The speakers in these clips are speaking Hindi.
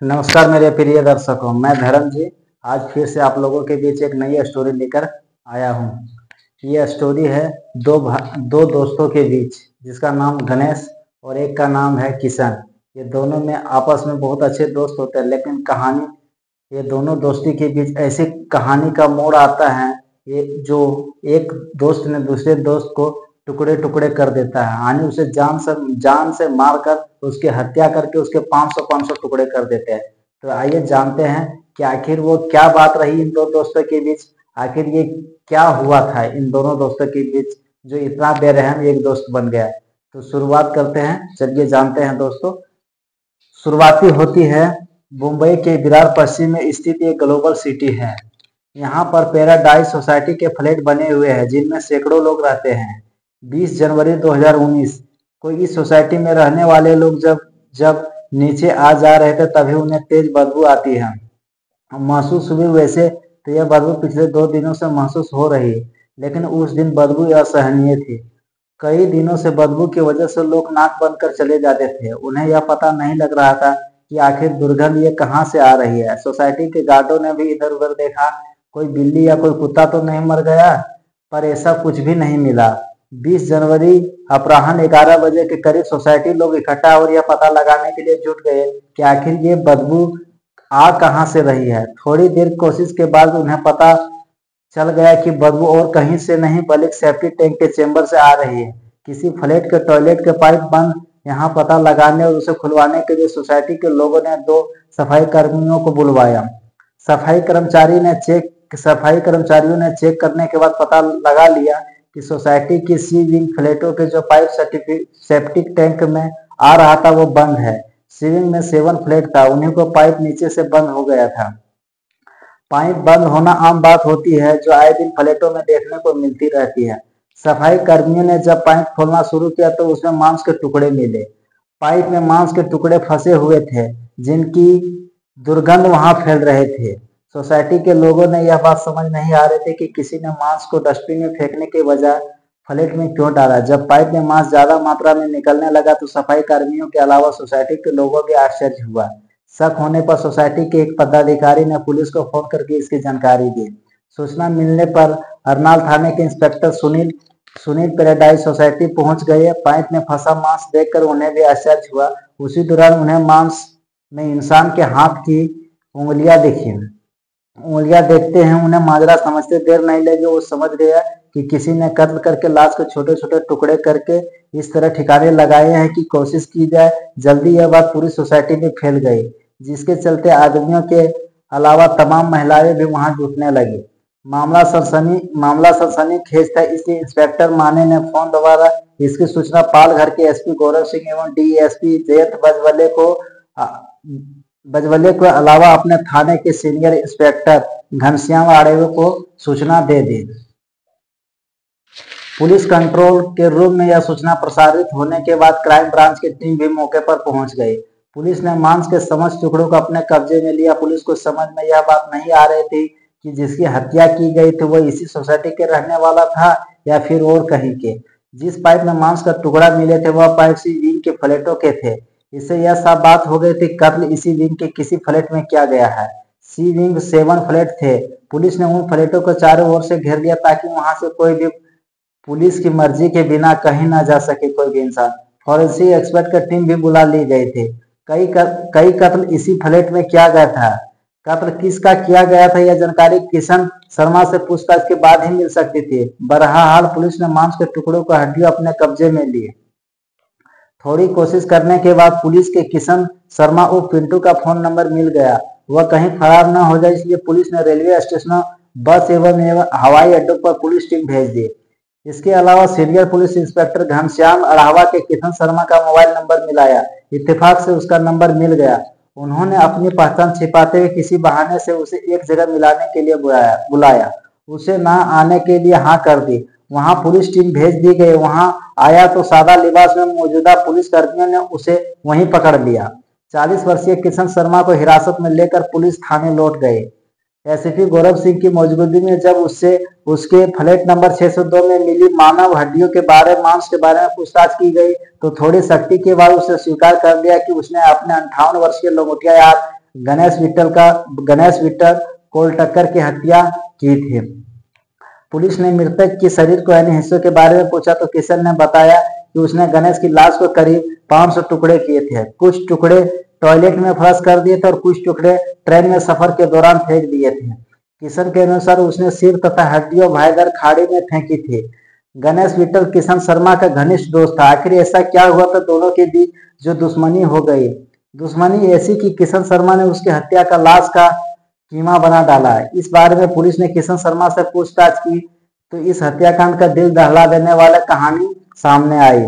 नमस्कार मेरे प्रिय दर्शकों, मैं धर्म जी आज फिर से आप लोगों के बीच एक नई स्टोरी लेकर आया हूँ। ये स्टोरी है दो दोस्तों के बीच, जिसका नाम गणेश और एक का नाम है किशन। ये दोनों में आपस में बहुत अच्छे दोस्त होते हैं, लेकिन ये दोनों दोस्ती के बीच ऐसी कहानी का मोड़ आता है ये जो एक दोस्त ने दूसरे दोस्त को टुकड़े टुकड़े कर देता है, यानी उसे जान से मारकर उसकी हत्या करके उसके 500 टुकड़े कर देते हैं। तो आइए जानते हैं कि आखिर वो क्या बात रही इन दो दोस्तों के बीच। आखिर ये क्या हुआ था इन दोनों दोस्तों के बीच जो इतना बेरहम एक दोस्त बन गया। तो शुरुआत करते हैं, चलिए जानते हैं दोस्तों। शुरुआती होती है मुंबई के विरार पश्चिम में स्थित एक ग्लोबल सिटी है। यहाँ पर पैराडाइज सोसाइटी के फ्लैट बने हुए हैं जिनमें सैकड़ों लोग रहते हैं। 20 जनवरी 2019 को इस सोसाइटी में रहने वाले लोग जब जब नीचे आ जा रहे थे तभी उन्हें तेज बदबू आती है। महसूस हुई वैसे तो यह बदबू पिछले 2 दिनों से महसूस हो रही है, लेकिन उस दिन बदबू असहनीय थी। कई दिनों से बदबू की वजह से लोग नाक बंद कर चले जाते थे। उन्हें यह पता नहीं लग रहा था कि आखिर दुर्गंध ये कहाँ से आ रही है। सोसाइटी के गार्डों ने भी इधर उधर देखा, कोई बिल्ली या कोई कुत्ता तो नहीं मर गया, पर ऐसा कुछ भी नहीं मिला। 20 जनवरी अपराह्न 11 बजे के करीब सोसाइटी लोग इकट्ठा और यह पता लगाने के लिए जुट गए कि आखिर ये बदबू आ कहाँ से रही है। थोड़ी देर कोशिश के बाद उन्हें पता चल गया कि बदबू और कहीं से नहीं बल्कि सेफ्टी टैंक के चेंबर से आ रही है। किसी फ्लैट के टॉयलेट के पाइप बंद। यहाँ पता लगाने और उसे खुलवाने के लिए सोसाइटी के लोगों ने 2 सफाई कर्मियों को बुलवाया। सफाई कर्मचारियों ने चेक करने के बाद पता लगा लिया कि सोसाइटी की सी विंग फ्लैटों के जो पाइप सेप्टिक टैंक में आ रहा था वो बंद है। सी विंग में 7 फ्लैट था, उन्हीं को पाइप नीचे से बंद हो गया था। पाइप बंद होना आम बात होती है जो आए दिन फ्लैटों में देखने को मिलती रहती है। सफाई कर्मियों ने जब पाइप खोलना शुरू किया तो उसमें मांस के टुकड़े मिले। पाइप में मांस के टुकड़े फंसे हुए थे जिनकी दुर्गंध वहां फैल रहे थे। सोसाइटी के लोगों ने यह बात समझ नहीं आ रहे थे कि किसी ने मांस को डस्टबिन में फेंकने के बजाय फ्लैट में क्यों डाला। जब पाइप में मांस ज्यादा मात्रा में निकलने लगा तो सफाई कर्मियों के अलावा सोसाइटी के लोगों को आश्चर्य हुआ। शक होने पर सोसाइटी के एक पदाधिकारी ने पुलिस को फोन करके इसकी जानकारी दी। सूचना मिलने पर अरनाल थाने के इंस्पेक्टर सुनील पैराडाइज सोसाइटी पहुंच गए। पाइप में फंसा मांस देखकर उन्हें भी आश्चर्य हुआ। उसी दौरान उन्हें मांस में इंसान के हाथ की उंगलियां दिखी। उंगलियां देखते हैं उन्हें माजरा समझते देर नहीं लगी। वो समझ गया कि किसी ने कत्ल करके लाश को छोटे छोटे टुकड़े करके इस तरह ठिकाने लगाए हैं कि कोशिश की जाए। जल्दी यह बात पूरी सोसाइटी में फैल गई, जिसके चलते आदमियों के अलावा तमाम महिलाएं भी वहां जुटने लगी। मामला सनसनीखेज था, इसलिए इंस्पेक्टर माने ने फोन द्वारा इसकी सूचना पालघर के एसपी गौरव सिंह एवं डीएसपी जयंत बजवले को अलावा अपने थाने के सीनियर इंस्पेक्टर घनश्याम आड़ेवे को सूचना दे दी। पुलिस कंट्रोल के रूम में यह सूचना प्रसारित होने के बाद क्राइम ब्रांच की टीम भी मौके पर पहुंच गई। पुलिस ने मांस के समस्त टुकड़ों को अपने कब्जे में लिया। पुलिस को समझ में यह बात नहीं आ रही थी कि जिसकी हत्या की गई थी वो इसी सोसाइटी के रहने वाला था या फिर और कहीं के। जिस पाइप में मांस का टुकड़ा मिले थे वह पाइप सी विंग के फ्लैटों के थे। इससे यह साफ बात हो गई थी कत्ल इसी विंग के किसी फ्लैट में किया गया है। सी विंग 7 फ्लैट थे। पुलिस ने उन फ्लैटों को चारों ओर से घेर लिया ताकि वहां से कोई भी पुलिस की मर्जी के बिना कहीं ना जा सके कोई भी इंसान। फॉरेंसिक एक्सपर्ट की टीम भी बुला ली गई थी। कई कत्ल इसी फ्लैट में किया गया था। कत्ल किसका किया गया था यह जानकारी किशन शर्मा से पूछताछ के बाद ही मिल सकती थी। बहरहाल पुलिस ने मांस के टुकड़ों को हड्डियों अपने कब्जे में लिए। थोड़ी कोशिश करने के बाद पुलिस के किशन शर्मा और पिंटू का फोन नंबर मिल गया। वह कहीं फरार न हो जाए इसलिए पुलिस ने रेलवे स्टेशनों, बस एवं हवाई अड्डों पर पुलिस टीम भेज दी। इसके अलावा सीनियर पुलिस इंस्पेक्टर घनश्याम अढ़ावा के किशन शर्मा का मोबाइल नंबर मिलाया। इत्तेफाक से उसका नंबर मिल गया। उन्होंने अपनी पहचान छिपाते हुए किसी बहाने से उसे एक जगह मिलाने के लिए बुलाया। उसे ना आने के लिए हाँ कर दी। वहां पुलिस टीम भेज दी गई। वहां आया तो सादा लिबास में मौजूदा पुलिस कर्मियों ने उसे वहीं पकड़ लिया। 40 वर्षीय किशन शर्मा को हिरासत में लेकर पुलिस थाने लौट गए। एसपी गौरव सिंह की मौजूदगी में जब उससे उसके फ्लैट नंबर 602 में मिली मानव हड्डियों के मांस के बारे में पूछताछ की गई तो थोड़ी सख्ती के बाद उसे स्वीकार कर लिया कि उसने अपने 58 वर्षीय लंगोटिया यार गणेश विट्ठल कोलटक्कर की हत्या की थी। पुलिस ने मृतक के शरीर को अन्य हिस्सों के बारे में पूछा तो किशन ने बताया कि उसने गणेश की लाश को करीब 500 टुकड़े किए थे। कुछ टुकड़े टॉयलेट में फ्लश कर दिए थे और कुछ टुकड़े ट्रेन में सफर के दौरान फेंक दिए थे। किशन के अनुसार उसने सिर तथा हड्डियों भाईदर खाड़ी में फेंकी थी। गणेश विट्ठल किशन शर्मा का घनिष्ठ दोस्त था। आखिर ऐसा क्या हुआ था दोनों के बीच जो दुश्मनी हो गई? दुश्मनी ऐसी कि किशन शर्मा ने उसकी हत्या का लाश का कीमा बना डाला। इस बारे में पुलिस ने किशन शर्मा से पूछताछ की तो इस हत्याकांड का दिल दहला देने वाला कहानी सामने आई।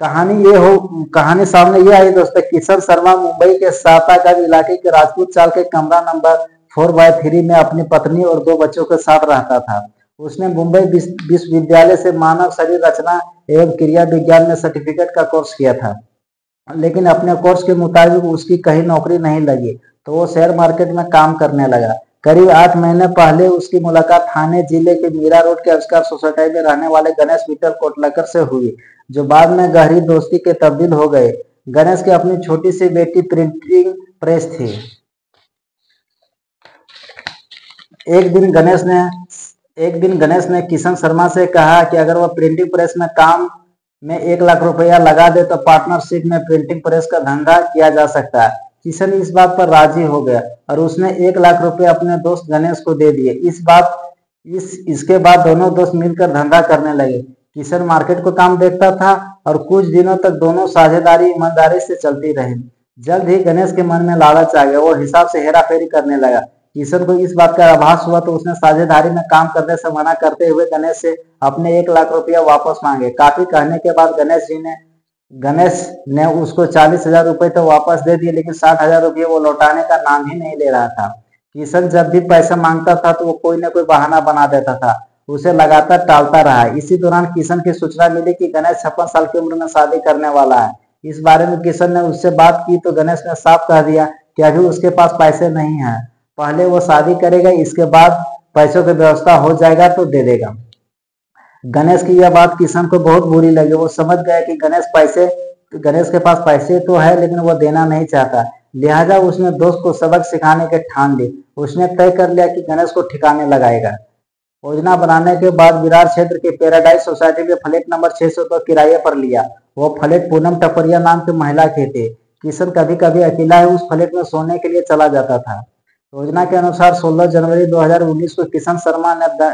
कहानी सामने ये आई दोस्तों, किशन शर्मा मुंबई के सातागढ़ इलाके के राजपूत चाल के कमरा नंबर 4/3 में अपनी पत्नी और 2 बच्चों के साथ रहता था। उसने मुंबई विश्वविद्यालय से मानव शरीर रचना एवं क्रिया विज्ञान में सर्टिफिकेट का कोर्स किया था, लेकिन अपने कोर्स के मुताबिक उसकी कहीं नौकरी नहीं लगी तो वो शेयर मार्केट में काम करने लगा। करीब 8 महीने पहले उसकी मुलाकात थाने जिले के मीरा रोड के आविष्कार सोसाइटी में रहने वाले गणेश विट्ठल कोलटक्कर से हुई, जो बाद में गहरी दोस्ती के तब्दील हो गए। गणेश की अपनी छोटी सी बेटी प्रिंटिंग प्रेस थी। एक दिन गणेश ने किशन शर्मा से कहा कि अगर वह प्रिंटिंग प्रेस में काम में 1 लाख रुपया लगा दे तो पार्टनरशिप में प्रिंटिंग प्रेस का धंधा किया जा सकता है। किशन इस बात पर राजी हो गया और उसने 1 लाख रुपए अपने दोस्त गणेश को दे दिए। इसके बाद दोनों दोस्त मिलकर धंधा करने लगे। किशन मार्केट को काम देखता था और कुछ दिनों तक दोनों साझेदारी ईमानदारी से चलती रही। जल्द ही गणेश के मन में लालच आ गया, वो हिसाब से हेरा फेरी करने लगा। किशन को इस बात का आभास हुआ तो उसने साझेदारी में काम करने से मना करते हुए गणेश से अपने 1 लाख रुपया वापस मांगे। काफी कहने के बाद गणेश ने उसको 40,000 रुपए तो वापस दे दिए, लेकिन 60,000 रुपये वो लौटाने का नाम ही नहीं ले रहा था। किशन जब भी पैसा मांगता था तो वो कोई ना कोई बहाना बना देता था, उसे लगातार टालता रहा। इसी दौरान किशन की सूचना मिली कि गणेश 56 साल की उम्र में शादी करने वाला है। इस बारे में किशन ने उससे बात की तो गणेश ने साफ कह दिया कि अभी उसके पास पैसे नहीं है, पहले वो शादी करेगा, इसके बाद पैसों की व्यवस्था हो जाएगा तो दे देगा। गणेश की यह बात किशन को बहुत बुरी लगी। वो समझ गया कि गणेश के पास पैसे तो है लेकिन वो देना नहीं चाहता। लिहाजा उसने दोस्त को सबक सिखाने के ठान ली। उसने तय कर लिया कि गणेश को ठिकाने लगाएगा। योजना बनाने के बाद विरार क्षेत्र के पैराडाइज सोसाइटी के फ्लैट नंबर 602 किराए पर लिया। वो फ्लैट पूनम टपरिया नाम की महिला के थे। किशन कभी कभी अकेला ही उस फ्लैट में सोने के लिए चला जाता था। योजना के अनुसार 16 जनवरी 2019 को किशन शर्मा ने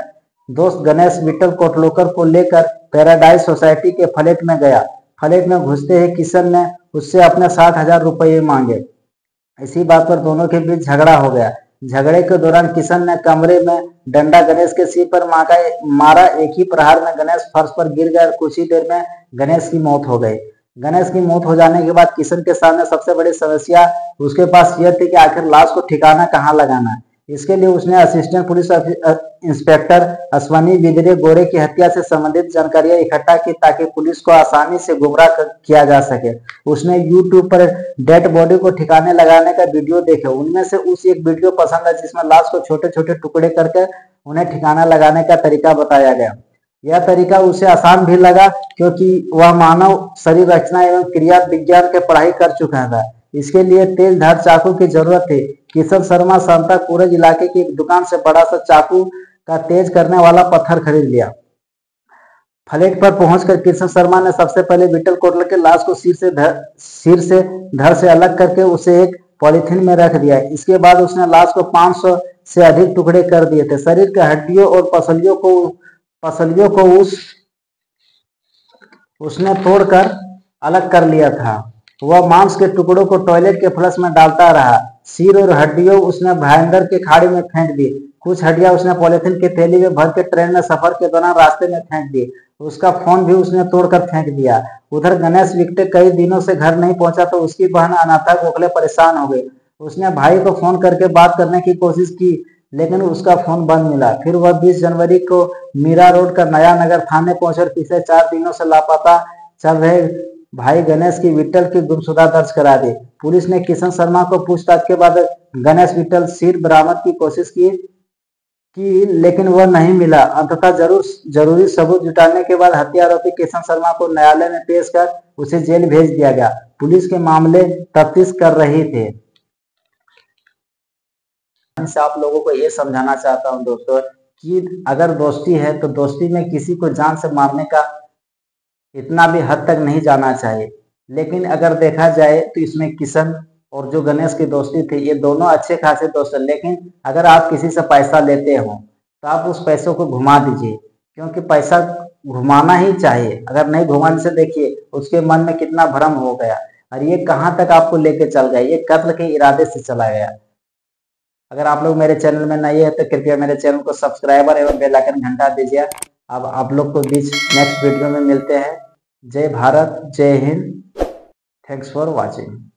दोस्त गणेश विट्ठल कोलटक्कर को लेकर पैराडाइज सोसाइटी के फ्लैट में गया। फ्लैट में घुसते ही किशन ने उससे अपने 60,000 रुपये मांगे। इसी बात पर दोनों के बीच झगड़ा हो गया। झगड़े के दौरान किशन ने कमरे में डंडा गणेश के सिर पर मारा। एक ही प्रहार में गणेश फर्श पर गिर गया और कुछ ही देर में गणेश की मौत हो गई। गणेश की मौत हो जाने के बाद किशन के सामने सबसे बड़ी समस्या उसके पास यह थी कि आखिर लाश को ठिकाना कहाँ लगाना। इसके लिए उसने असिस्टेंट पुलिस इंस्पेक्टर अश्वनी बिदरे गोरे की हत्या से संबंधित जानकारियां इकट्ठा की ताकि पुलिस को आसानी से गुमराह किया जा सके। उसने यूट्यूब पर डेड बॉडी को ठिकाने लगाने का वीडियो देखे। उनमें से उस एक वीडियो पसंद है जिसमें लाश को छोटे छोटे टुकड़े करके उन्हें ठिकाना लगाने का तरीका बताया गया। यह तरीका उसे आसान भी लगा क्योंकि वह मानव शरीर रचना एवं क्रिया विज्ञान की पढ़ाई कर चुका था। इसके लिए तेज धार चाकू की जरूरत थी। किशन शर्मा सांताकुरज इलाके की एक दुकान से बड़ा सा चाकू का तेज करने वाला पत्थर खरीद लिया। फ्लैट पर पहुंचकर किशन शर्मा ने सबसे पहले विट्ठल कोलटक्कर के लाश को सिर से धड़ से अलग करके उसे एक पॉलीथीन में रख दिया। इसके बाद उसने लाश को 500 से अधिक टुकड़े कर दिए थे। शरीर के हड्डियों और पसलियों को उसने तोड़कर अलग कर लिया था। वह मांस के टुकड़ों को टॉयलेट के फ्लश में डालता रहा। सिर और हड्डियों उसने भाईंदर के खाड़ी में फेंक दी। कुछ हड्डियां उसने पॉलीथीन की थैली में भर के ट्रेन में सफर के दौरान रास्ते में फेंक दी। उसका फोन भी उसने तोड़कर फेंक दिया। उधर गणेश विट्ठल कई दिनों से घर नहीं पहुंचा तो उसकी बहन अनाथा गोखले परेशान हो गई। उसने भाई को फोन करके बात करने की कोशिश की लेकिन उसका फोन बंद मिला। फिर वह 20 जनवरी को मीरा रोड का नया नगर थाने पहुंचकर पिछले 4 दिनों से लापता चल रहे भाई गणेश की विट्ठल की गुमशुदा दर्ज करा दी। पुलिस ने किशन शर्मा को पूछताछ के बाद गणेश विट्ठल सिर बरामद की कोशिश की लेकिन वह नहीं मिला। अंततः जरूरी सबूत जुटाने के बाद हत्या आरोपी किशन शर्मा को न्यायालय में पेश कर उसे जेल भेज दिया गया। पुलिस के मामले तफ्तीश कर रही थी। से आप लोगों को ये समझाना चाहता हूँ दोस्तों कि अगर दोस्ती है तो दोस्ती में किसी को जान से मारने का इतना भी हद तक नहीं जाना चाहिए। लेकिन अगर देखा जाए तो इसमें किशन और जो गणेश की दोस्ती थी, ये दोनों अच्छे खासे दोस्त हैं। लेकिन अगर आप किसी से पैसा लेते हो तो आप उस पैसों को घुमा दीजिए, क्योंकि पैसा घुमाना ही चाहिए। अगर नहीं घुमाने से देखिए उसके मन में कितना भ्रम हो गया और ये कहाँ तक आपको लेके चल गया, ये कत्ल के इरादे से चला गया। अगर आप लोग मेरे चैनल में नए हैं तो कृपया मेरे चैनल को सब्सक्राइबर एवं बेल आइकन घंटा दीजिए। अब आप लोग को बीच नेक्स्ट वीडियो में मिलते हैं। जय भारत, जय हिंद। Thanks for watching.